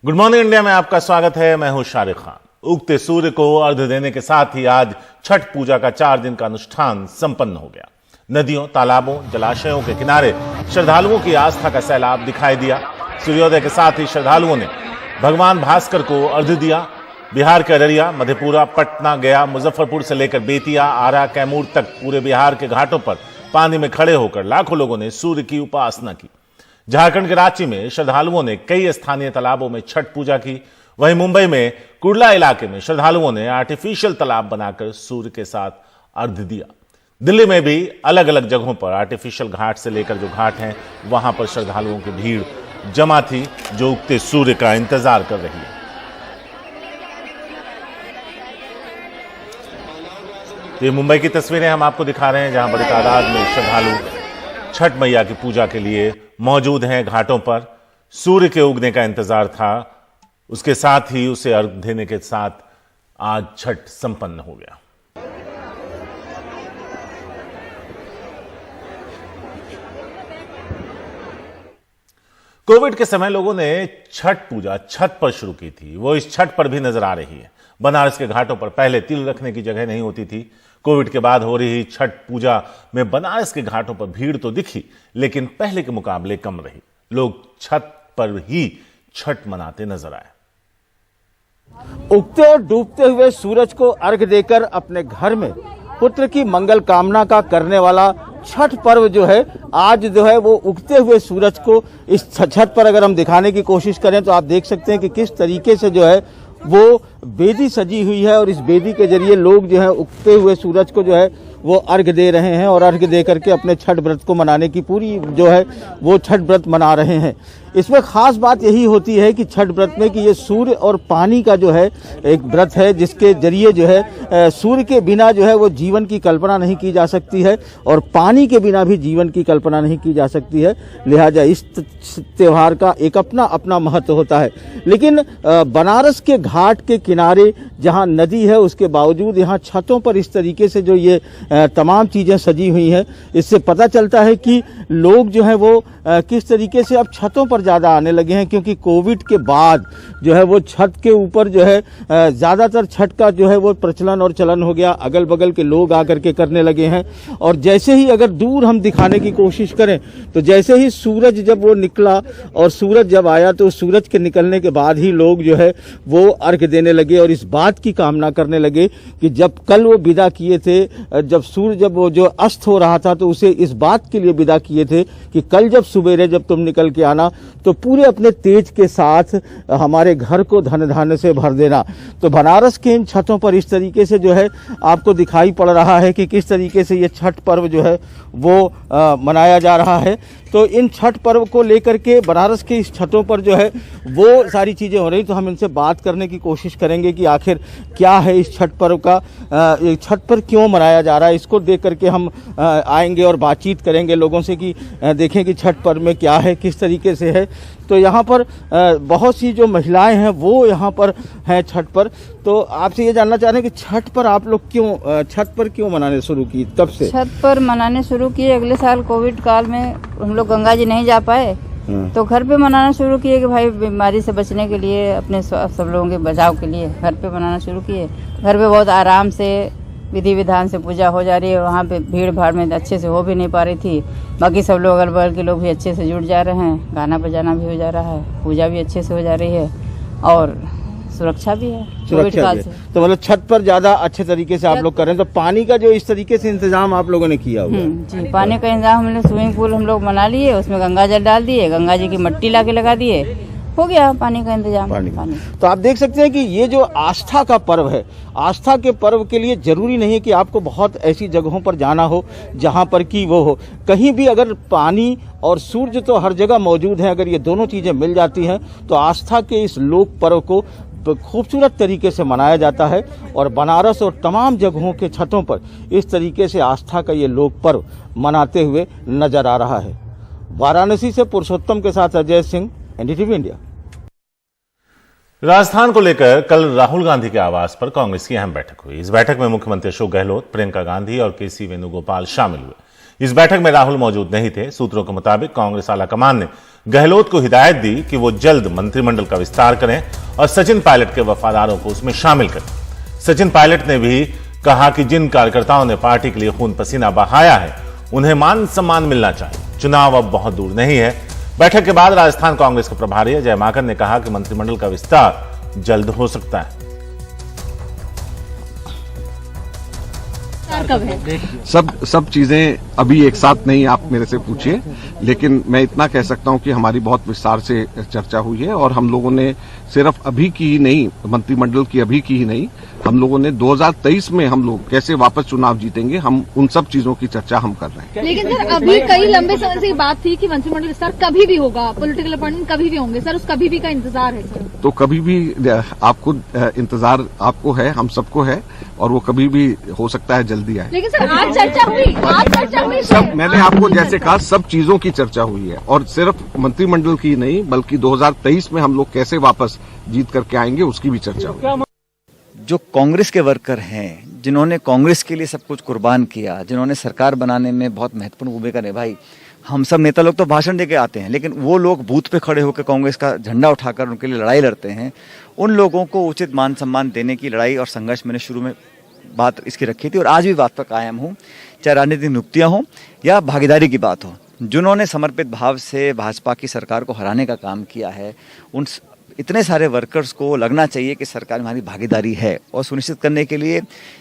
Good morning India में आपका स्वागत है। मैं हूं शारिक खान। उगते सूर्य को अर्घ्य देने के साथ ही आज छठ पूजा का 4 दिन का अनुष्ठान संपन्न हो गया। नदियों, तालाबों, जलाशयों के किनारे श्रद्धालुओं की आस्था का सैलाब दिखाई दिया। सूर्योदय के साथ ही श्रद्धालुओं ने भगवान भास्कर को अर्घ्य दिया। बिहार के अररिया, मधेपुरा, पटना, गया, मुजफ्फरपुर से लेकर बेतिया, आरा, कैमूर तक पूरे बिहार के घाटों पर पानी में खड़े होकर लाखों लोगों ने सूर्य की उपासना की। झारखंड के रांची में श्रद्धालुओं ने कई स्थानीय तालाबों में छठ पूजा की। वहीं मुंबई में कुर्ला इलाके में श्रद्धालुओं ने आर्टिफिशियल तालाब बनाकर सूर्य के साथ अर्घ्य दिया। दिल्ली में भी अलग अलग जगहों पर आर्टिफिशियल घाट से लेकर जो घाट हैं वहां पर श्रद्धालुओं की भीड़ जमा थी जो उगते सूर्य का इंतजार कर रही है। ये मुंबई की तस्वीरें हम आपको दिखा रहे हैं जहां बड़ी तादाद में श्रद्धालु छठ मैया की पूजा के लिए मौजूद हैं। घाटों पर सूर्य के उगने का इंतजार था, उसके साथ ही उसे अर्घ्य देने के साथ आज छठ संपन्न हो गया। कोविड के समय लोगों ने छठ पूजा छत पर शुरू की थी, वो इस छठ पर भी नजर आ रही है। बनारस के घाटों पर पहले तिल रखने की जगह नहीं होती थी। कोविड के बाद हो रही छठ पूजा में बनारस के घाटों पर भीड़ तो दिखी, लेकिन पहले के मुकाबले कम रही। लोग छत पर ही छठ मनाते नजर आए। उगते और डूबते हुए सूरज को अर्घ्य देकर अपने घर में पुत्र की मंगल कामना का करने वाला छठ पर्व जो है आज जो है वो उगते हुए सूरज को इस छठ पर अगर हम दिखाने की कोशिश करें तो आप देख सकते हैं कि किस तरीके से जो है वो बेदी सजी हुई है और इस बेदी के जरिए लोग जो है उगते हुए सूरज को जो है वो अर्घ्य दे रहे हैं और अर्घ्य दे करके अपने छठ व्रत को मनाने की पूरी जो है वो छठ व्रत मना रहे हैं। इसमें खास बात यही होती है कि छठ व्रत में कि ये सूर्य और पानी का जो है एक व्रत है जिसके जरिए जो है सूर्य के बिना जो है वो जीवन की कल्पना नहीं की जा सकती है और पानी के बिना भी जीवन की कल्पना नहीं की जा सकती है। लिहाजा इस त्योहार का एक अपना अपना महत्व होता है। लेकिन बनारस के घाट के किनारे जहाँ नदी है उसके बावजूद यहाँ छतों पर इस तरीके से जो ये तमाम चीजें सजी हुई हैं, इससे पता चलता है कि लोग जो है वो किस तरीके से अब छतों पर ज्यादा आने लगे हैं, क्योंकि कोविड के बाद जो है वो छत के ऊपर जो है ज्यादातर छठ का जो है वो प्रचलन और चलन हो गया। अगल बगल के लोग आकर के करने लगे हैं और जैसे ही अगर दूर हम दिखाने की कोशिश करें तो जैसे ही सूरज जब वो निकला और सूरज जब आया तो सूरज के निकलने के बाद ही लोग जो है वो अर्घ्य देने लगे और इस बात की कामना करने लगे कि जब कल वो विदा किए थे, जब सूर्य जब वो जो अस्त हो रहा था तो उसे इस बात के लिए विदा किए थे कि कल जब सुबेरे जब तुम निकल के आना तो पूरे अपने तेज के साथ हमारे घर को धन धान्य से भर देना। तो बनारस के इन छतों पर इस तरीके से जो है आपको दिखाई पड़ रहा है कि किस तरीके से ये छठ पर्व जो है वो मनाया जा रहा है। तो इन छठ पर्व को लेकर के बनारस के इस छतों पर जो है वो सारी चीज़ें हो रही, तो हम इनसे बात करने की कोशिश करेंगे कि आखिर क्या है इस छठ पर्व का, छठ पर क्यों मनाया जा रहा है। इसको देख करके हम आएंगे और बातचीत करेंगे लोगों से कि देखें कि छठ पर्व में क्या है, किस तरीके से है। तो यहाँ पर बहुत सी जो महिलाएं हैं वो यहाँ पर हैं छठ पर। तो आपसे ये जानना चाह रहे हैं कि छठ पर आप लोग क्यों छठ पर क्यों मनाने शुरू की, कब से छठ पर मनाने शुरू किए? अगले साल कोविड काल में हम लोग गंगा जी नहीं जा पाए तो घर पे मनाना शुरू किए कि भाई बीमारी से बचने के लिए, अपने सब लोगों के बचाव के लिए घर पे मनाना शुरू किए। घर पे बहुत आराम से विधि विधान से पूजा हो जा रही है। वहाँ पे भीड़ भाड़ में अच्छे से हो भी नहीं पा रही थी। बाकी सब लोग अगल बगल के लोग भी अच्छे से जुड़ जा रहे हैं, गाना बजाना भी हो जा रहा है, पूजा भी अच्छे से हो जा रही है और सुरक्षा भी है कोविड काल से। तो मतलब छठ पर ज्यादा अच्छे तरीके से आप लोग कर रहे हैं। तो पानी का जो इस तरीके से इंतजाम आप लोगों ने किया हुआ जी, पानी का इंतजाम हमने स्विमिंग पूल हम लोग बना लिए, उसमें गंगा जल डाल दिए, गंगा जी की मिट्टी ला के लगा दिए, हो गया पानी का इंतजाम। पानी। तो आप देख सकते हैं कि ये जो आस्था का पर्व है, आस्था के पर्व के लिए जरूरी नहीं है कि आपको बहुत ऐसी जगहों पर जाना हो जहां पर कि वो हो, कहीं भी अगर पानी और सूर्य तो हर जगह मौजूद है, अगर ये दोनों चीजें मिल जाती हैं तो आस्था के इस लोक पर्व को खूबसूरत तरीके से मनाया जाता है। और बनारस और तमाम जगहों के छतों पर इस तरीके से आस्था का ये लोक पर्व मनाते हुए नजर आ रहा है। वाराणसी से पुरुषोत्तम के साथ अजय सिंह, एनडीटीवी इंडिया। राजस्थान को लेकर कल राहुल गांधी के आवास पर कांग्रेस की अहम बैठक हुई। इस बैठक में मुख्यमंत्री अशोक गहलोत, प्रियंका गांधी और केसी वेणुगोपाल शामिल हुए। इस बैठक में राहुल मौजूद नहीं थे। सूत्रों के मुताबिक कांग्रेस आलाकमान ने गहलोत को हिदायत दी कि वो जल्द मंत्रिमंडल का विस्तार करें और सचिन पायलट के वफादारों को उसमें शामिल करें। सचिन पायलट ने भी कहा कि जिन कार्यकर्ताओं ने पार्टी के लिए खून पसीना बहाया है उन्हें मान सम्मान मिलना चाहिए। चुनाव अब बहुत दूर नहीं है। बैठक के बाद राजस्थान कांग्रेस के प्रभारी अजय माकन ने कहा कि मंत्रिमंडल का विस्तार जल्द हो सकता है। कब है? सब चीजें अभी एक साथ नहीं आप मेरे से पूछिए, लेकिन मैं इतना कह सकता हूं कि हमारी बहुत विस्तार से चर्चा हुई है और हम लोगों ने सिर्फ अभी की ही नहीं, मंत्रिमंडल की अभी की ही नहीं, हम लोगों ने 2023 में हम लोग कैसे वापस चुनाव जीतेंगे, हम उन सब चीजों की चर्चा हम कर रहे हैं। लेकिन सर अभी कई लंबे समय से ये बात थी कि मंत्रिमंडल विस्तार कभी भी होगा, पॉलिटिकल अपॉइंटमेंट कभी भी होंगे। सर उस कभी भी का इंतजार है सर? तो कभी भी आपको इंतजार आपको है, हम सबको है, और वो कभी भी हो सकता है जल्दी आए। लेकिन सर आज चर्चा हुई सब मैंने आपको जैसे कहा सब चीजों की चर्चा हुई है और सिर्फ मंत्रिमंडल की नहीं बल्कि 2023 में हम लोग कैसे वापस जीत करके आएंगे उसकी भी चर्चा हुई। जो कांग्रेस के वर्कर हैं, जिन्होंने कांग्रेस के लिए सब कुछ कुर्बान किया, जिन्होंने सरकार बनाने में बहुत महत्वपूर्ण भूमिका निभाई, हम सब नेता लोग तो भाषण देके आते हैं, लेकिन वो लोग बूथ पे खड़े होकर कांग्रेस का झंडा उठाकर उनके लिए लड़ाई लड़ते हैं। उन लोगों को उचित मान सम्मान देने की लड़ाई और संघर्ष मैंने शुरू में बात इसकी रखी थी और आज भी बात पर कायम हूँ, चाहे राजनीतिक नियुक्तियां हो या भागीदारी की बात हो। जिन्होंने समर्पित भाव से भाजपा की सरकार को हराने का काम किया है, उन इतने सारे वर्कर्स को लगना चाहिए कि सरकार में हमारी भागीदारी है, और सुनिश्चित करने के लिए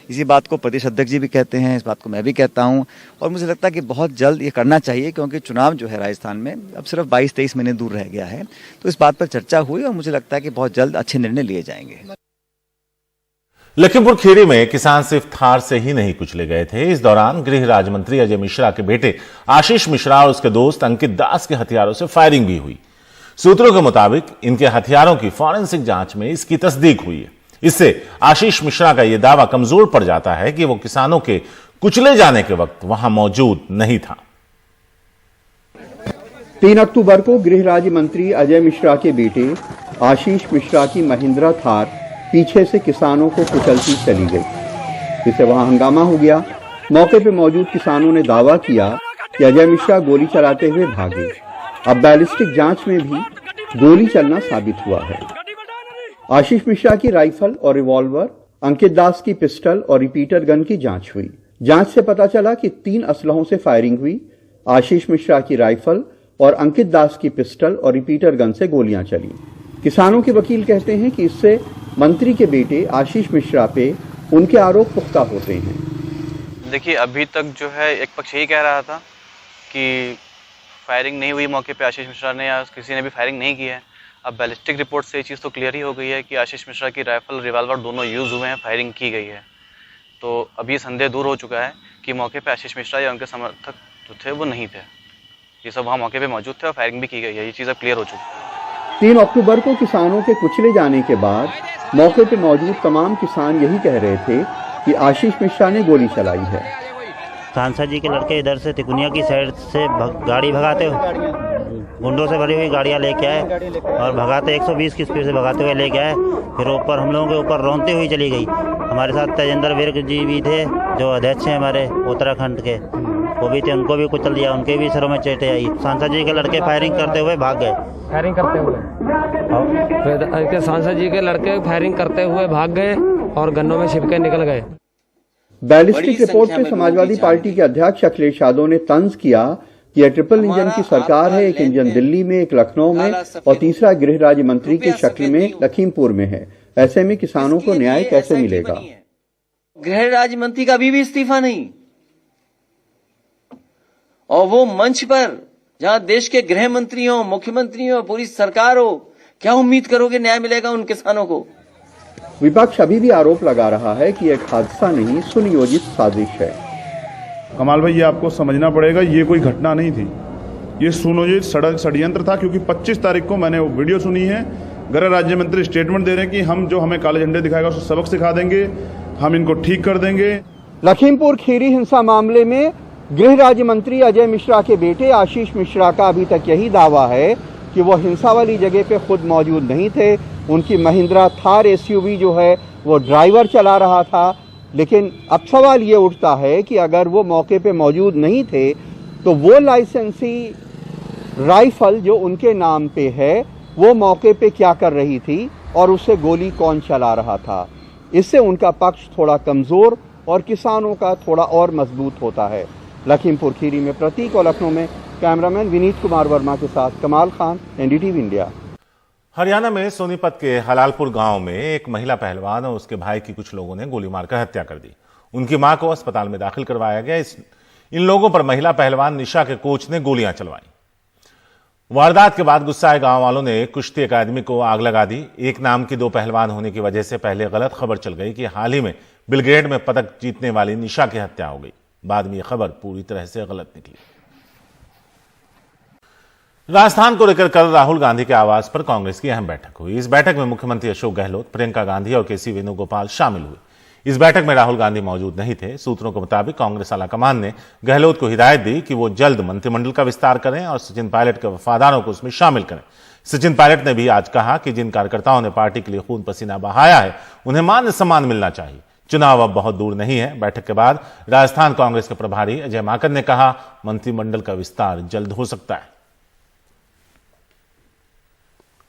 इसी बात को प्रदेश अध्यक्ष जी भी कहते हैं, इस बात को मैं भी कहता हूं, और मुझे लगता है कि बहुत जल्द ये करना चाहिए, क्योंकि चुनाव जो है राजस्थान में अब सिर्फ 22-23 महीने दूर रह गया है। तो इस बात पर चर्चा हुई और मुझे लगता है कि बहुत जल्द अच्छे निर्णय लिए जाएंगे। लखीमपुर खीरी में किसान सिर्फ थार से ही नहीं कुचले गए थे। इस दौरान गृह राज्य मंत्री अजय मिश्रा के बेटे आशीष मिश्रा और उसके दोस्त अंकित दास के हथियारों से फायरिंग भी हुई। सूत्रों के मुताबिक इनके हथियारों की फॉरेंसिक जांच में इसकी तस्दीक हुई है। इससे आशीष मिश्रा का यह दावा कमजोर पड़ जाता है कि वो किसानों के कुचले जाने के वक्त वहां मौजूद नहीं था। 3 अक्टूबर को गृह राज्य मंत्री अजय मिश्रा के बेटे आशीष मिश्रा की महिंद्रा थार पीछे से किसानों को कुचलती चली गई, जिससे वहां हंगामा हो गया। मौके पर मौजूद किसानों ने दावा किया कि अजय मिश्रा गोली चलाते हुए भागे। अब बैलिस्टिक जांच में भी गोली चलना साबित हुआ है। आशीष मिश्रा की राइफल और रिवॉल्वर, अंकित दास की पिस्टल और रिपीटर गन की जांच हुई। जांच से पता चला कि 3 असलहों से फायरिंग हुई। आशीष मिश्रा की राइफल और अंकित दास की पिस्टल और रिपीटर गन से गोलियां चली। किसानों के वकील कहते हैं कि इससे मंत्री के बेटे आशीष मिश्रा पे उनके आरोप पुख्ता होते हैं। देखिए, अभी तक जो है एक पक्ष यही कह रहा था कि फायरिंग नहीं हुई मौके पे, आशीष मिश्रा ने या किसी ने भी फायरिंग नहीं की है। अब बैलिस्टिक रिपोर्ट से ये चीज़ तो क्लियर ही हो गई है कि आशीष मिश्रा की राइफल रिवॉल्वर दोनों यूज़ हुए हैं, फायरिंग की गई है। तो अब ये संदेह दूर हो चुका है कि मौके पे आशीष मिश्रा या उनके समर्थक जो थे वो नहीं थे। ये सब वहाँ मौके पे मौजूद थे और फायरिंग भी की गई है। ये चीज़ अब क्लियर हो चुकी है। 3 अक्टूबर को किसानों के कुचले जाने के बाद मौके पर मौजूद तमाम किसान यही कह रहे थे कि आशीष मिश्रा ने गोली चलाई है। सांसद जी के लड़के इधर से तिकुनिया की साइड से गाड़ी भगाते हो, गुंडों से भरी हुई गाड़ियां लेके आए और भगाते 120 की स्पीड से भगाते हुए लेके आए। फिर ऊपर हम लोगों के ऊपर रोनते हुई चली गई। हमारे साथ तेजेंद्र विर्क जी भी थे, जो अध्यक्ष हैं हमारे उत्तराखंड के, वो भी थे, उनको भी कुचल दिया, उनके भी सरों में चोटें आई। सांसद जी के लड़के फायरिंग करते हुए भाग गए। फायरिंग करते हुए सांसद जी के लड़के फायरिंग करते हुए भाग गए और गन्नों में छिपके निकल गए। बैलिस्टिक रिपोर्ट पे समाजवादी पार्टी के अध्यक्ष अखिलेश यादव ने तंज किया कि यह ट्रिपल इंजन की सरकार है। एक इंजन दिल्ली में, एक लखनऊ में और तीसरा गृह राज्य मंत्री की शक्ल में लखीमपुर में है। ऐसे में किसानों को न्याय कैसे मिलेगा? गृह राज्य मंत्री का अभी भी इस्तीफा नहीं, और वो मंच पर जहां देश के गृह मंत्री हो, मुख्यमंत्री हो, पूरी सरकार हो, क्या उम्मीद करोगे न्याय मिलेगा उन किसानों को? विपक्ष अभी भी आरोप लगा रहा है कि एक हादसा नहीं, सुनियोजित साजिश है। कमाल भाई, ये आपको समझना पड़ेगा, ये कोई घटना नहीं थी, ये सुनियोजित षड्यंत्र था। क्योंकि 25 तारीख को मैंने वो वीडियो सुनी है, गृह राज्य मंत्री स्टेटमेंट दे रहे हैं कि हम जो हमें काले झंडे दिखाएगा उसको सबक सिखा देंगे, हम इनको ठीक कर देंगे। लखीमपुर खीरी हिंसा मामले में गृह राज्य मंत्री अजय मिश्रा के बेटे आशीष मिश्रा का अभी तक यही दावा है कि वो हिंसा वाली जगह पे खुद मौजूद नहीं थे। उनकी महिंद्रा थार एसयूवी जो है वो ड्राइवर चला रहा था। लेकिन अब सवाल ये उठता है कि अगर वो मौके पे मौजूद नहीं थे तो वो लाइसेंसी राइफल जो उनके नाम पे है वो मौके पे क्या कर रही थी और उससे गोली कौन चला रहा था। इससे उनका पक्ष थोड़ा कमजोर और किसानों का थोड़ा और मजबूत होता है। लखीमपुर खीरी में प्रतीक और लखनऊ में कैमरामैन विनीत कुमार वर्मा के साथ कमाल खान, एनडीटीवी इंडिया। हरियाणा में सोनीपत के हलालपुर गांव में एक महिला पहलवान और उसके भाई की कुछ लोगों ने गोली मारकर हत्या कर दी। उनकी मां को अस्पताल में दाखिल करवाया गया। इन लोगों पर महिला पहलवान निशा के कोच ने गोलियां चलवाई। वारदात के बाद गुस्साए गांव वालों ने कुश्ती अकादमी को आग लगा दी। एक नाम की दो पहलवान होने की वजह से पहले गलत खबर चल गई कि हाल ही में बेलग्रेड में पदक जीतने वाली निशा की हत्या हो गई। बाद में यह खबर पूरी तरह से गलत निकली। राजस्थान को लेकर कल राहुल गांधी के आवास पर कांग्रेस की अहम बैठक हुई। इस बैठक में मुख्यमंत्री अशोक गहलोत, प्रियंका गांधी और केसी वेणुगोपाल शामिल हुए। इस बैठक में राहुल गांधी मौजूद नहीं थे। सूत्रों के मुताबिक कांग्रेस आलाकमान ने गहलोत को हिदायत दी कि वो जल्द मंत्रिमंडल का विस्तार करें और सचिन पायलट के वफादारों को उसमें शामिल करें। सचिन पायलट ने भी आज कहा कि जिन कार्यकर्ताओं ने पार्टी के लिए खून पसीना बहाया है उन्हें मान सम्मान मिलना चाहिए। चुनाव अब बहुत दूर नहीं है। बैठक के बाद राजस्थान कांग्रेस के प्रभारी अजय माकन ने कहा, मंत्रिमंडल का विस्तार जल्द हो सकता है।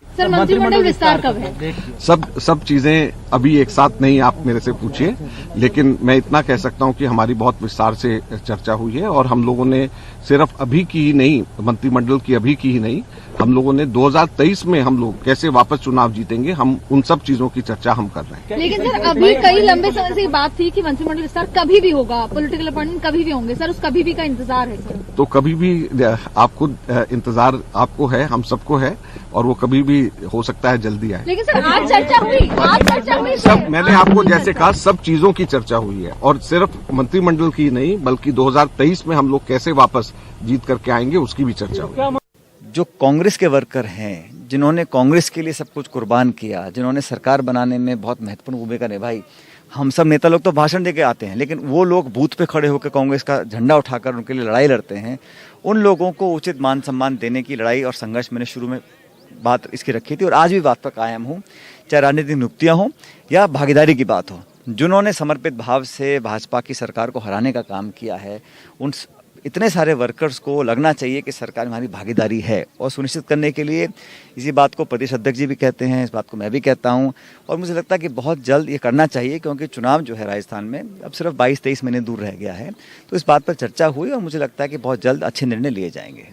सर, मंत्रिमंडल विस्तार कब है? सब चीजें अभी एक साथ नहीं आप मेरे से पूछिए, लेकिन मैं इतना कह सकता हूं कि हमारी बहुत विस्तार से चर्चा हुई है और हम लोगों ने सिर्फ अभी की ही नहीं, मंत्रिमंडल की अभी की ही नहीं, हम लोगों ने 2023 में हम लोग कैसे वापस चुनाव जीतेंगे, हम उन सब चीजों की चर्चा हम कर रहे हैं। लेकिन सर, अभी कई लंबे समय से बात थी कि मंत्रिमंडल विस्तार कभी भी होगा, पॉलिटिकल अपॉइंटमेंट कभी भी होंगे। सर, उस कभी भी का इंतजार है सर? तो कभी भी आपको इंतजार आपको है, हम सबको है, और वो कभी भी हो सकता है जल्दी आए। लेकिन सर, आज चर्चा हुई सब, मैंने आपको जैसे कहा, सब चीजों की चर्चा हुई है और सिर्फ मंत्रिमंडल की नहीं बल्कि 2023 में हम लोग कैसे वापस जीत करके आएंगे उसकी भी चर्चा हुई। जो कांग्रेस के वर्कर हैं, जिन्होंने कांग्रेस के लिए सब कुछ कुर्बान किया, जिन्होंने सरकार बनाने में बहुत महत्वपूर्ण भूमिका निभाई, हम सब नेता लोग तो भाषण देके आते हैं, लेकिन वो लोग बूथ पे खड़े होकर कांग्रेस का झंडा उठाकर उनके लिए लड़ाई लड़ते हैं। उन लोगों को उचित मान सम्मान देने की लड़ाई और संघर्ष मैंने शुरू में बात इसकी रखी थी और आज भी बात पर कायम हूँ, चाहे राजनीतिक नियुक्तियाँ हों या भागीदारी की बात हो। जिन्होंने समर्पित भाव से भाजपा की सरकार को हराने का काम किया है, उन इतने सारे वर्कर्स को लगना चाहिए कि सरकार में हमारी भागीदारी है, और सुनिश्चित करने के लिए इसी बात को प्रदेश अध्यक्ष जी भी कहते हैं, इस बात को मैं भी कहता हूं, और मुझे लगता है कि बहुत जल्द ये करना चाहिए, क्योंकि चुनाव जो है राजस्थान में अब सिर्फ 22-23 महीने दूर रह गया है। तो इस बात पर चर्चा हुई और मुझे लगता है कि बहुत जल्द अच्छे निर्णय लिए जाएंगे।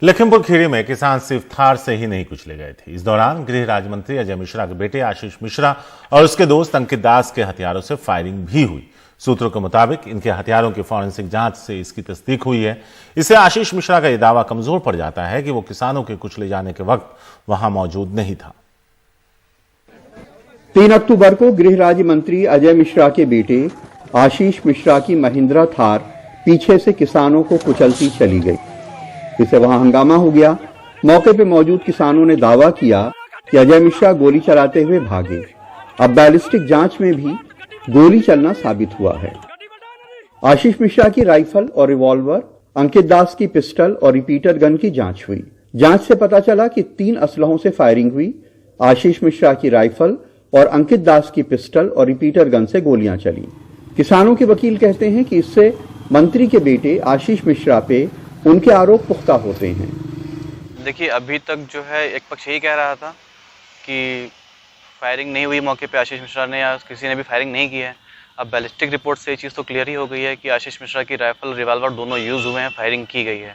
लखीमपुर खीरी में किसान सिर्फ थार से ही नहीं कुचले गए थे। इस दौरान गृह राज्य मंत्री अजय मिश्रा के बेटे आशीष मिश्रा और उसके दोस्त अंकित दास के हथियारों से फायरिंग भी हुई। सूत्रों के मुताबिक इनके हथियारों की फॉरेंसिक जांच से इसकी तस्दीक हुई है। इससे आशीष मिश्रा का यह दावा कमजोर पड़ जाता है कि वो किसानों के कुचले जाने के वक्त वहां मौजूद नहीं था। 3 अक्टूबर को गृह राज्य मंत्री अजय मिश्रा के बेटे आशीष मिश्रा की महिंद्रा थार पीछे से किसानों को कुचलती चली गई। इससे वहां हंगामा हो गया। मौके पर मौजूद किसानों ने दावा किया कि अजय मिश्रा गोली चलाते हुए भागे। अब बैलिस्टिक जांच में भी गोली चलना साबित हुआ है। आशीष मिश्रा की राइफल और रिवॉल्वर, अंकित दास की पिस्टल और रिपीटर गन की जांच हुई। जांच से पता चला कि 3 असलहों से फायरिंग हुई। आशीष मिश्रा की राइफल और अंकित दास की पिस्टल और रिपीटर गन से गोलियां चली। किसानों के वकील कहते हैं कि इससे मंत्री के बेटे आशीष मिश्रा पे उनके आरोप पुख्ता होते हैं। देखिए, अभी तक जो है एक पक्ष यही कह रहा था कि फायरिंग नहीं हुई मौके पे आशीष मिश्रा ने, या किसी ने भी फायरिंग नहीं की है। अब बैलिस्टिक रिपोर्ट से ये चीज़ तो क्लियर ही हो गई है कि आशीष मिश्रा की राइफल रिवॉल्वर दोनों यूज़ हुए हैं, फायरिंग की गई है।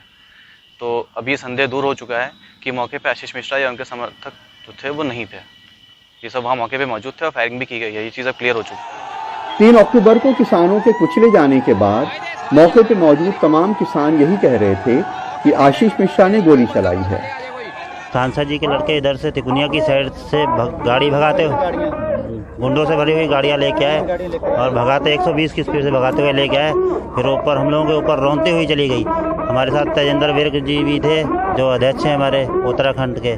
तो अभी संदेह दूर हो चुका है कि मौके पे आशीष मिश्रा या उनके समर्थक जो थे वो नहीं थे। ये सब वहाँ मौके पे मौजूद थे और फायरिंग भी की गई है। ये चीज़ अब क्लियर हो चुकी है। 3 अक्टूबर को किसानों के कुचले जाने के बाद मौके पर मौजूद तमाम किसान यही कह रहे थे कि आशीष मिश्रा ने गोली चलाई है। सांसद जी के लड़के इधर से तिकुनिया की साइड से गाड़ी भगाते हो, गुंडों से भरी हुई गाड़ियां लेके आए और भगाते 120 की स्पीड से भगाते हुए लेके आए। फिर ऊपर हम लोगों के ऊपर रोनते हुई चली गई। हमारे साथ तेजेंद्र विर्क जी भी थे, जो अध्यक्ष हैं हमारे उत्तराखंड के,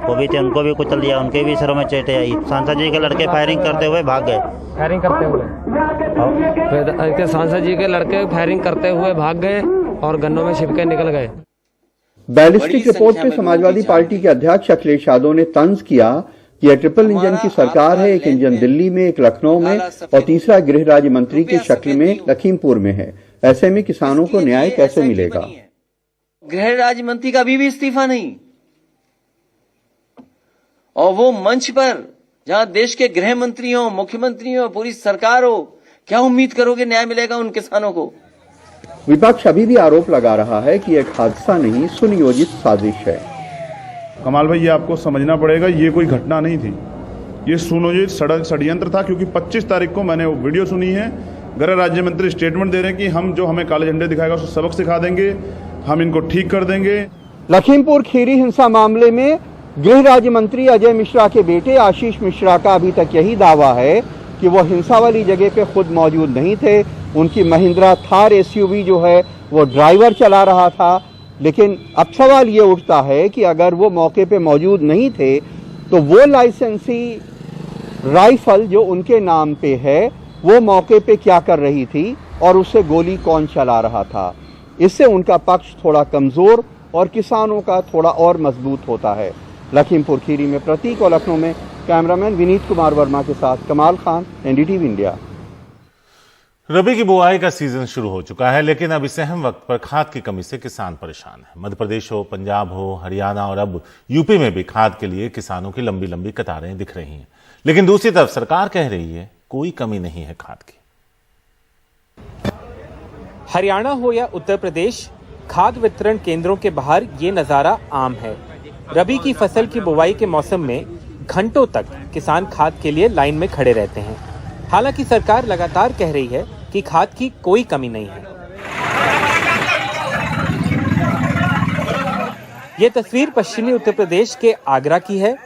वो भी थे, उनको भी कुचल दिया, उनके भी सरों में चोटें आई। सांसद जी के लड़के फायरिंग करते हुए भाग गए। फायरिंग करते हुए फिर सांसद जी के लड़के फायरिंग करते हुए भाग गए और गन्नों में छिपके निकल गए। बैलिस्टिक रिपोर्ट पे समाजवादी पार्टी के अध्यक्ष अखिलेश यादव ने तंज किया कि यह ट्रिपल इंजन की सरकार है। एक इंजन दिल्ली में, एक लखनऊ में और तीसरा गृह राज्य मंत्री की शक्ल में लखीमपुर में है। ऐसे में किसानों को न्याय कैसे मिलेगा? गृह राज्य मंत्री का अभी भी इस्तीफा नहीं, और वो मंच पर जहां देश के गृह मंत्री हो, मुख्यमंत्री हो, पूरी सरकार हो, क्या उम्मीद करोगे न्याय मिलेगा उन किसानों को? विपक्ष अभी भी आरोप लगा रहा है कि एक हादसा नहीं, सुनियोजित साजिश है। कमाल भाई, ये आपको समझना पड़ेगा, ये कोई घटना नहीं थी, ये सुनियोजित षड्यंत्र था। क्योंकि 25 तारीख को मैंने वो वीडियो सुनी है, गृह राज्य मंत्री स्टेटमेंट दे रहे हैं कि हम जो हमें काले झंडे दिखाएगा उसको सबक सिखा देंगे, हम इनको ठीक कर देंगे। लखीमपुर खीरी हिंसा मामले में गृह राज्य मंत्री अजय मिश्रा के बेटे आशीष मिश्रा का अभी तक यही दावा है कि वो हिंसा वाली जगह पे खुद मौजूद नहीं थे। उनकी महिंद्रा थार एसयूवी जो है वो ड्राइवर चला रहा था। लेकिन अब सवाल ये उठता है कि अगर वो मौके पे मौजूद नहीं थे तो वो लाइसेंसी राइफल जो उनके नाम पे है वो मौके पे क्या कर रही थी और उससे गोली कौन चला रहा था? इससे उनका पक्ष थोड़ा कमजोर और किसानों का थोड़ा और मजबूत होता है। लखीमपुर खीरी में प्रतीक और लखनऊ में कैमरामैन विनीत कुमार वर्मा के साथ कमाल खान, एनडीटीवी इंडिया। रबी की बुआई का सीजन शुरू हो चुका है, लेकिन अब इस अहम वक्त पर खाद की कमी से किसान परेशान है। मध्य प्रदेश हो, पंजाब हो, हरियाणा और अब यूपी में भी खाद के लिए किसानों की लंबी लंबी कतारें दिख रही हैं। लेकिन दूसरी तरफ सरकार कह रही है कोई कमी नहीं है खाद की। हरियाणा हो या उत्तर प्रदेश, खाद वितरण केंद्रों के बाहर ये नजारा आम है। रबी की फसल की बुवाई के मौसम में घंटों तक किसान खाद के लिए लाइन में खड़े रहते हैं। हालांकि सरकार लगातार कह रही है कि खाद की कोई कमी नहीं है। ये तस्वीर पश्चिमी उत्तर प्रदेश के आगरा की है।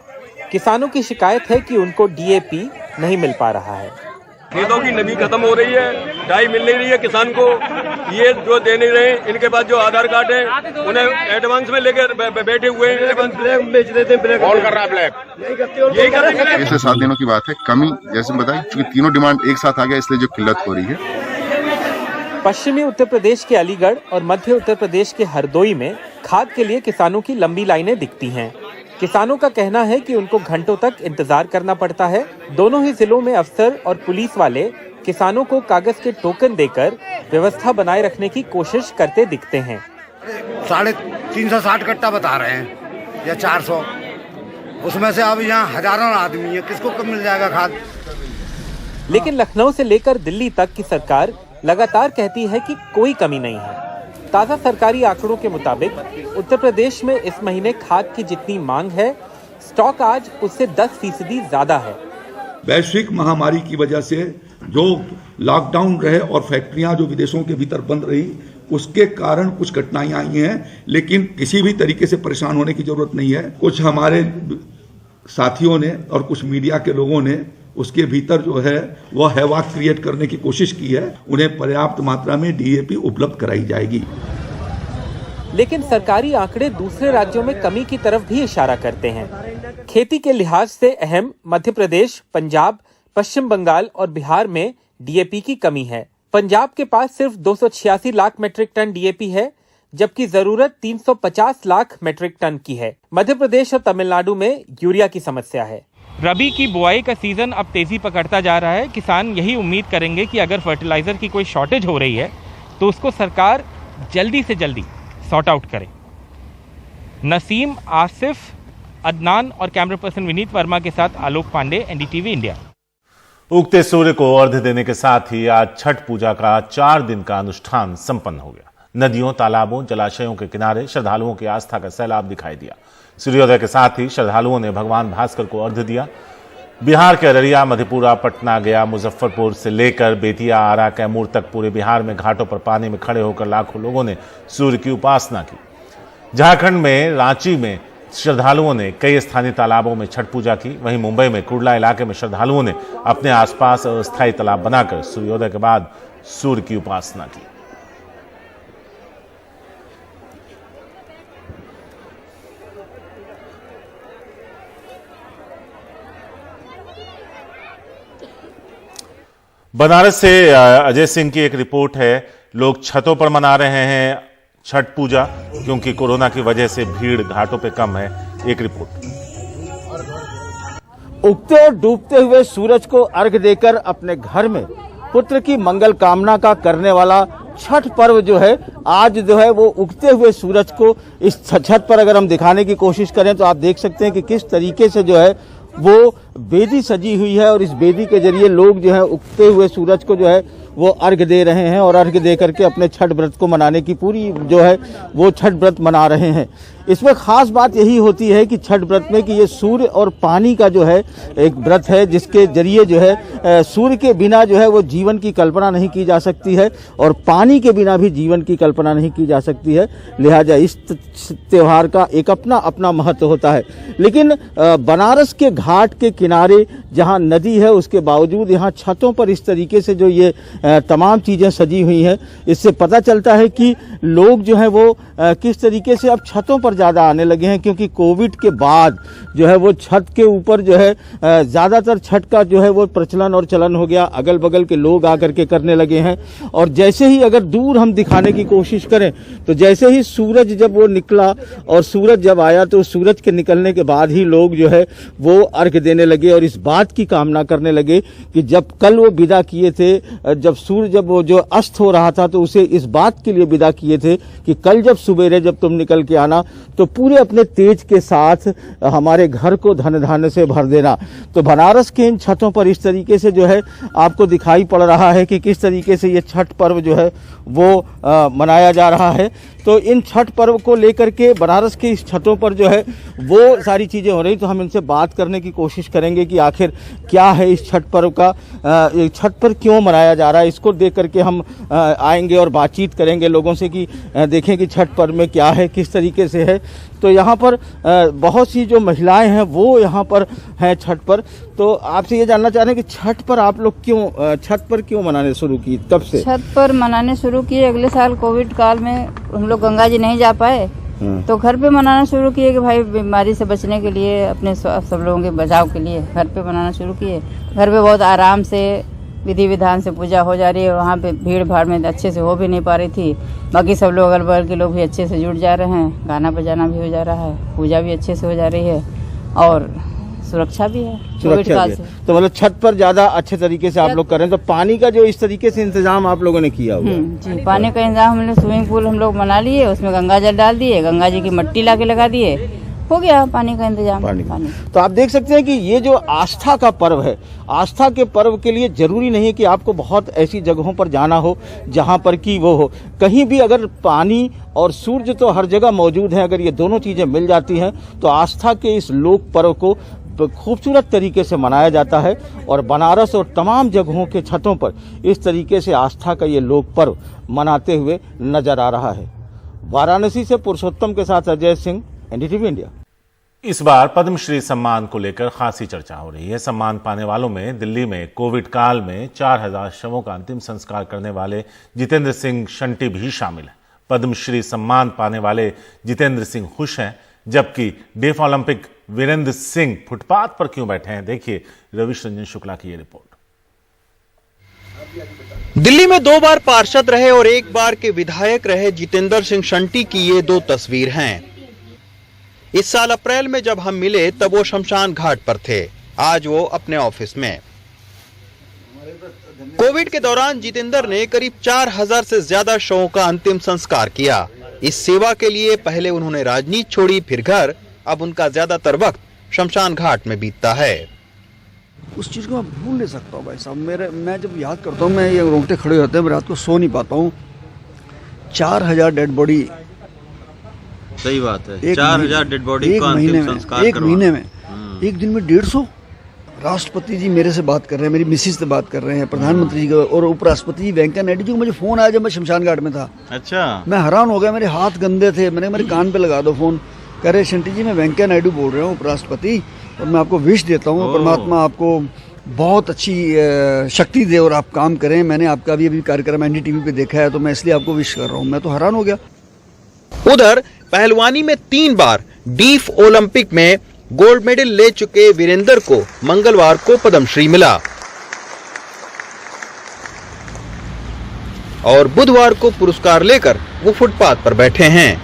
किसानों की शिकायत है कि उनको डीएपी नहीं मिल पा रहा है। खेतों की नमी खत्म हो रही है, डाई मिल नहीं रही है किसान को। ये जो दे नहीं रहे, इनके पास जो आधार कार्ड है उन्हें एडवांस में लेकर बैठे हुए हैं। ब्लैक बेच देते हैं, ब्लैक कौन कर रहा है? ब्लैक यही कर रहे हैं। 6 से 7 दिनों की बात है। कमी जैसे बताई, क्योंकि तीनों डिमांड एक साथ आ गया, इसलिए जो किल्लत हो रही है। पश्चिमी उत्तर प्रदेश के अलीगढ़ और मध्य उत्तर प्रदेश के हरदोई में खाद के लिए किसानों की लंबी लाइनें दिखती हैं। किसानों का कहना है कि उनको घंटों तक इंतजार करना पड़ता है। दोनों ही जिलों में अफसर और पुलिस वाले किसानों को कागज के टोकन देकर व्यवस्था बनाए रखने की कोशिश करते दिखते हैं। 360 कट्टा बता रहे हैं या 400, उसमें से अब यहाँ हजारों आदमी है, किसको कब मिल जाएगा खाद? लेकिन लखनऊ से लेकर दिल्ली तक की सरकार लगातार कहती है कि कोई कमी नहीं है। ताजा सरकारी आंकड़ों के मुताबिक उत्तर प्रदेश में इस महीने खाद की जितनी मांग है, स्टॉक आज उससे 10% ज्यादा है। वैश्विक महामारी की वजह से जो लॉकडाउन रहे और फैक्ट्रियां जो विदेशों के भीतर बंद रही, उसके कारण कुछ कठिनाइयां आई हैं, लेकिन किसी भी तरीके से परेशान होने की जरूरत नहीं है। कुछ हमारे साथियों ने और कुछ मीडिया के लोगों ने उसके भीतर जो है वह हैवाक क्रिएट करने की कोशिश की है। उन्हें पर्याप्त मात्रा में डीएपी उपलब्ध कराई जाएगी। लेकिन सरकारी आंकड़े दूसरे राज्यों में कमी की तरफ भी इशारा करते हैं। खेती के लिहाज से अहम मध्य प्रदेश, पंजाब, पश्चिम बंगाल और बिहार में डीएपी की कमी है। पंजाब के पास सिर्फ 286 लाख मीट्रिक टन डीएपी है, जबकि जरूरत 350 लाख मीट्रिक टन की है। मध्य प्रदेश और तमिलनाडु में यूरिया की समस्या है। रबी की बुआई का सीजन अब तेजी पकड़ता जा रहा है। किसान यही उम्मीद करेंगे कि अगर फर्टिलाइजर की कोई शॉर्टेज हो रही है तो उसको सरकार जल्दी से जल्दी सॉर्ट आउट करे। नसीम, आसिफ, अदनान और कैमरा पर्सन विनीत वर्मा के साथ आलोक पांडे, एनडीटीवी इंडिया। उगते सूर्य को अर्घ्य देने के साथ ही आज छठ पूजा का 4 दिन का अनुष्ठान संपन्न हो गया। नदियों, तालाबों, जलाशयों के किनारे श्रद्धालुओं की आस्था का सैलाब दिखाई दिया। सूर्योदय के साथ ही श्रद्धालुओं ने भगवान भास्कर को अर्घ्य दिया। बिहार के अररिया, मधेपुरा, पटना, गया, मुजफ्फरपुर से लेकर बेतिया, आरा, कैमूर तक पूरे बिहार में घाटों पर पानी में खड़े होकर लाखों लोगों ने सूर्य की उपासना की। झारखंड में रांची में श्रद्धालुओं ने कई स्थानीय तालाबों में छठ पूजा की। वहीं मुंबई में कुर्ला इलाके में श्रद्धालुओं ने अपने आसपास अस्थायी तालाब बनाकर सूर्योदय के बाद सूर्य की उपासना की। बनारस से अजय सिंह की एक रिपोर्ट है। लोग छतों पर मना रहे हैं छठ पूजा, क्योंकि कोरोना की वजह से भीड़ घाटों पे कम है। एक रिपोर्ट। उगते और डूबते हुए सूरज को अर्घ देकर अपने घर में पुत्र की मंगल कामना का करने वाला छठ पर्व जो है आज जो है वो उगते हुए सूरज को इस छत पर अगर हम दिखाने की कोशिश करें तो आप देख सकते हैं कि किस तरीके से जो है वो बेदी सजी हुई है और इस बेदी के जरिए लोग जो है उगते हुए सूरज को जो है वो अर्घ दे रहे हैं और अर्घ दे करके अपने छठ व्रत को मनाने की पूरी जो है वो छठ व्रत मना रहे हैं। इसमें खास बात यही होती है कि छठ व्रत में कि ये सूर्य और पानी का जो है एक व्रत है जिसके जरिए जो है सूर्य के बिना जो है वो जीवन की कल्पना नहीं की जा सकती है और पानी के बिना भी जीवन की कल्पना नहीं की जा सकती है। लिहाजा इस त्योहार का एक अपना अपना महत्व होता है। लेकिन बनारस के घाट के किनारे जहाँ नदी है उसके बावजूद यहाँ छतों पर इस तरीके से जो ये तमाम चीज़ें सजी हुई हैं, इससे पता चलता है कि लोग जो है वो किस तरीके से अब छतों पर ज़्यादा आने लगे हैं, क्योंकि कोविड के बाद जो है वो छत के ऊपर जो है ज़्यादातर छठ का जो है वो प्रचलन और चलन हो गया। अगल बगल के लोग आकर के करने लगे हैं और जैसे ही अगर दूर हम दिखाने की कोशिश करें तो जैसे ही सूरज जब वो निकला और सूरज जब आया तो सूरज के निकलने के बाद ही लोग जो है वो अर्घ देने लगे और इस बात की कामना करने लगे कि जब कल वो विदा किए थे, जब वो जो अस्त हो रहा था तो उसे इस बात के लिए विदा किए थे कि कल जब सुबेरे जब तुम निकल के आना तो पूरे अपने तेज के साथ हमारे घर को धन धान्य से भर देना। तो बनारस के इन छतों पर इस तरीके से जो है आपको दिखाई पड़ रहा है कि किस तरीके से ये छठ पर्व जो है वो मनाया जा रहा है। तो इन छठ पर्व को लेकर के बनारस के इस छतों पर जो है वो सारी चीज़ें हो रही, तो हम इनसे बात करने की कोशिश करेंगे कि आखिर क्या है इस छठ पर्व का, छठ पर क्यों मनाया जा रहा है। इसको देख करके हम आएंगे और बातचीत करेंगे लोगों से कि देखें कि छठ पर्व में क्या है, किस तरीके से है। तो यहाँ पर बहुत सी जो महिलाएं हैं वो यहाँ पर हैं छठ पर। तो आपसे ये जानना चाह रहे हैं कि छठ पर आप लोग छठ पर क्यों मनाने शुरू की, कब से छठ पर मनाने शुरू किए? अगले साल कोविड काल में हम लोग गंगा जी नहीं जा पाए तो घर पे मनाना शुरू किए कि भाई बीमारी से बचने के लिए, अपने सब लोगों के बचाव के लिए घर पे मनाना शुरू किए। घर पे बहुत आराम से विधि विधान से पूजा हो जा रही है। वहाँ पे भीड़ भाड़ में अच्छे से हो भी नहीं पा रही थी। बाकी सब लोग अगल बगल के लोग भी अच्छे से जुड़ जा रहे हैं, गाना बजाना भी हो जा रहा है, पूजा भी अच्छे से हो जा रही है और सुरक्षा भी है कोविड काल से। तो मतलब छत पर ज्यादा अच्छे तरीके से आप लोग कर रहे हैं। तो पानी का जो इस तरीके से इंतजाम आप लोगों ने किया हुआ जी, पानी का इंतजाम हमने स्विमिंग पूल हम लोग बना लिए, उसमें गंगा जल डाल दिए, गंगा जी की मिट्टी ला के लगा दिए, हो गया पानी का इंतजाम। पानी। तो आप देख सकते हैं कि ये जो आस्था का पर्व है, आस्था के पर्व के लिए जरूरी नहीं है कि आपको बहुत ऐसी जगहों पर जाना हो जहां पर कि वो हो, कहीं भी अगर पानी और सूर्य तो हर जगह मौजूद है, अगर ये दोनों चीजें मिल जाती हैं तो आस्था के इस लोक पर्व को खूबसूरत तरीके से मनाया जाता है। और बनारस और तमाम जगहों के छतों पर इस तरीके से आस्था का ये लोक पर्व मनाते हुए नजर आ रहा है। वाराणसी से पुरुषोत्तम के साथ अजय सिंह, एनडीटीवी इंडिया। इस बार पद्मश्री सम्मान को लेकर खासी चर्चा हो रही है। सम्मान पाने वालों में दिल्ली में कोविड काल में 4000 शवों का अंतिम संस्कार करने वाले जितेंद्र सिंह शंटी भी शामिल हैं। पद्मश्री सम्मान पाने वाले जितेंद्र सिंह खुश हैं, जबकि deaf olympic Virender Singh footpath पर क्यों बैठे हैं, देखिए रविश रंजन शुक्ला की ये रिपोर्ट। दिल्ली में 2 बार पार्षद रहे और 1 बार के विधायक रहे जितेंद्र सिंह शंटी की ये 2 तस्वीर हैं। इस साल अप्रैल में जब हम मिले तब वो शमशान घाट पर थे, आज वो अपने ऑफिस में। कोविड के दौरान जितेंद्र ने करीब 4000 से ज्यादा शवों का अंतिम संस्कार किया। इस सेवा के लिए पहले उन्होंने राजनीति छोड़ी, फिर घर, अब उनका ज्यादातर वक्त शमशान घाट में बीतता है। उस चीज को मैं भूल नहीं सकता हूँ भाई साहब। मैं जब याद करता हूँ, मैं ये रोंगटे खड़े होते हैं, मैं रात को सो नहीं पाता हूँ। 4000 डेड बॉडी, सही बात है, 4000 डेड बॉडी का अंतिम संस्कार एक महीने में, एक दिन में 150। राष्ट्रपति जी मेरे से बात कर रहे हैं, मेरी मिसिस से बात कर रहे हैं, प्रधानमंत्री जी और उपराष्ट्रपति जी वेंकैया नायडू जी को मुझे फोन आया जब मैं शमशान घाट में था। अच्छा, मैं हैरान हो गया, मेरे हाथ गंदे थे, मैंने मेरे कान पे लगा दो फोन। कह रहे शंटी जी मैं वेंकैया नायडू बोल रहा हूँ, उपराष्ट्रपति, और मैं आपको विश देता हूँ, परमात्मा आपको बहुत अच्छी शक्ति दे और आप काम करें। मैंने आपका भी अभी कार्यक्रम एनडीटीवी पे देखा है तो मैं इसलिए आपको विश कर रहा हूँ। मैं तो हैरान हो गया। उधर पहलवानी में 3 बार डीफ ओलंपिक में गोल्ड मेडल ले चुके वीरेंद्र को मंगलवार को पद्मश्री मिला और बुधवार को पुरस्कार लेकर वो फुटपाथ पर बैठे हैं।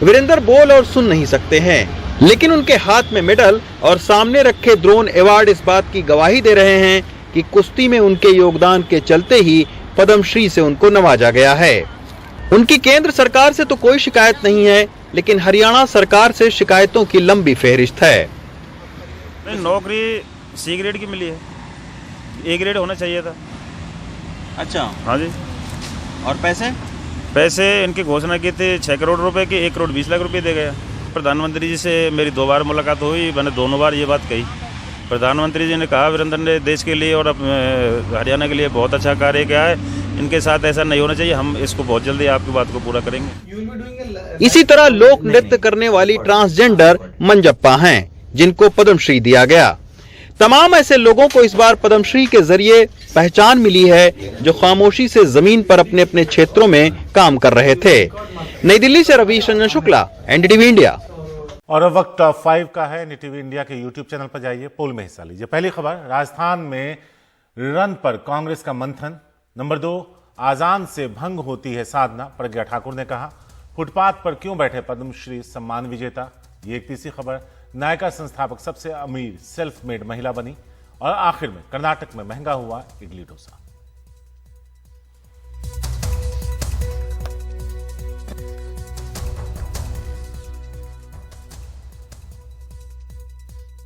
वीरेंद्र बोल और सुन नहीं सकते हैं, लेकिन उनके हाथ में मेडल और सामने रखे द्रोण अवार्ड इस बात की गवाही दे रहे हैं कि कुश्ती में उनके योगदान के चलते ही पद्मश्री से उनको नवाजा गया है। उनकी केंद्र सरकार से तो कोई शिकायत नहीं है, लेकिन हरियाणा सरकार से शिकायतों की लंबी फेहरिस्त है। नौकरी सी ग्रेड की मिली है, ए ग्रेड होना चाहिए था। अच्छा, हाँ जी। और पैसे इनकी घोषणा की थी 6 करोड़ रुपए की, 1 करोड़ 20 लाख रुपए दे गया। प्रधानमंत्री जी से मेरी 2 बार मुलाकात हुई, मैंने दोनों बार ये बात कही। प्रधानमंत्री जी ने कहा वीरेंद्र ने देश के लिए और हरियाणा के लिए बहुत अच्छा कार्य किया है, इनके साथ ऐसा नहीं होना चाहिए, हम इसको बहुत जल्दी आपकी बात को पूरा करेंगे। इसी तरह लोक नृत्य करने वाली ट्रांसजेंडर मंजप्पा हैं, जिनको पद्मश्री दिया गया। तमाम ऐसे लोगों को इस बार पद्मश्री के जरिए पहचान मिली है, जो खामोशी से जमीन पर अपने अपने क्षेत्रों में काम कर रहे थे। नई दिल्ली से रवीश रंजन शुक्ला, एनडीटीवी इंडिया। और अब वक्त टॉप 5 का है। एनडीटीवी इंडिया के यूट्यूब चैनल पर जाइए, पोल में हिस्सा लीजिए। पहली खबर, राजस्थान में रन पर कांग्रेस का मंथन। नंबर 2, आजान से भंग होती है साधना, प्रज्ञा ठाकुर ने कहा। फुटपाथ पर क्यों बैठे पद्मश्री सम्मान विजेता, ये एक तीसरी खबर। नायका संस्थापक सबसे अमीर सेल्फ मेड महिला बनी। और आखिर में कर्नाटक में महंगा हुआ इडली डोसा।